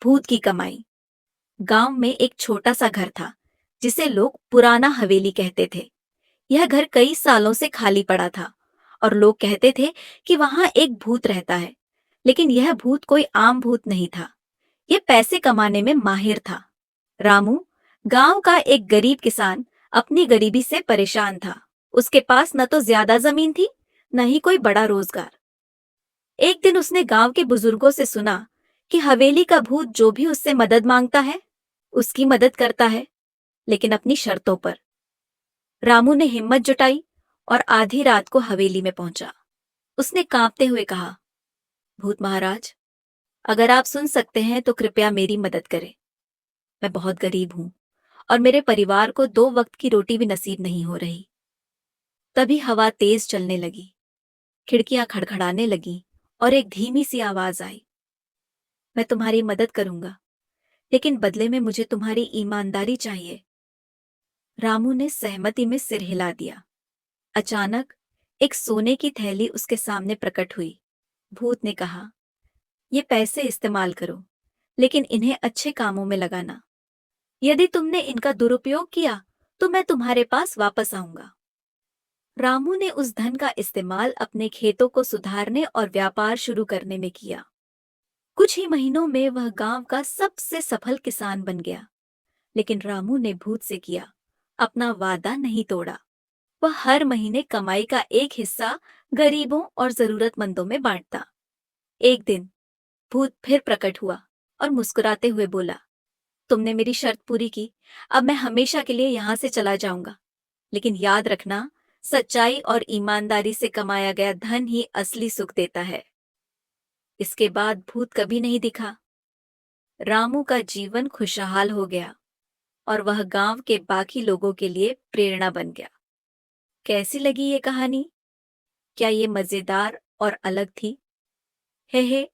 भूत की कमाई। गांव में एक छोटा सा घर था जिसे लोग पुराना हवेली कहते थे। यह घर कई सालों से खाली पड़ा था और लोग कहते थे कि वहां एक भूत रहता है। लेकिन यह भूत कोई आम भूत नहीं था। यह पैसे कमाने में माहिर था। रामू, गांव का एक गरीब किसान, अपनी गरीबी से परेशान था। उसके पास न तो ज्यादा जमीन थी, न ही कोई बड़ा रोजगार। एक दिन उसने गांव के बुजुर्गों से सुना कि हवेली का भूत जो भी उससे मदद मांगता है, उसकी मदद करता है, लेकिन अपनी शर्तों पर। रामू ने हिम्मत जुटाई और आधी रात को हवेली में पहुंचा। उसने कांपते हुए कहा, भूत महाराज, अगर आप सुन सकते हैं तो कृपया मेरी मदद करें। मैं बहुत गरीब हूं और मेरे परिवार को 2 वक्त की रोटी भी नसीब नहीं हो रही। तभी हवा तेज चलने लगी, खिड़कियां खड़खड़ाने लगी और एक धीमी सी आवाज आई, मैं तुम्हारी मदद करूंगा, लेकिन बदले में मुझे तुम्हारी ईमानदारी चाहिए। रामू ने सहमति में सिर हिला दिया। अचानक एक सोने की थैली उसके सामने प्रकट हुई। भूत ने कहा, ये पैसे इस्तेमाल करो, लेकिन इन्हें अच्छे कामों में लगाना। यदि तुमने इनका दुरुपयोग किया तो मैं तुम्हारे पास वापस आऊंगा। रामू ने उस धन का इस्तेमाल अपने खेतों को सुधारने और व्यापार शुरू करने में किया। कुछ ही महीनों में वह गांव का सबसे सफल किसान बन गया। लेकिन रामू ने भूत से किया अपना वादा नहीं तोड़ा। वह हर महीने कमाई का एक हिस्सा गरीबों और जरूरतमंदों में बांटता। एक दिन भूत फिर प्रकट हुआ और मुस्कुराते हुए बोला, तुमने मेरी शर्त पूरी की, अब मैं हमेशा के लिए यहां से चला जाऊंगा। लेकिन याद रखना, सच्चाई और ईमानदारी से कमाया गया धन ही असली सुख देता है। इसके बाद भूत कभी नहीं दिखा। रामू का जीवन खुशहाल हो गया और वह गांव के बाकी लोगों के लिए प्रेरणा बन गया। कैसी लगी ये कहानी? क्या ये मजेदार और अलग थी? हे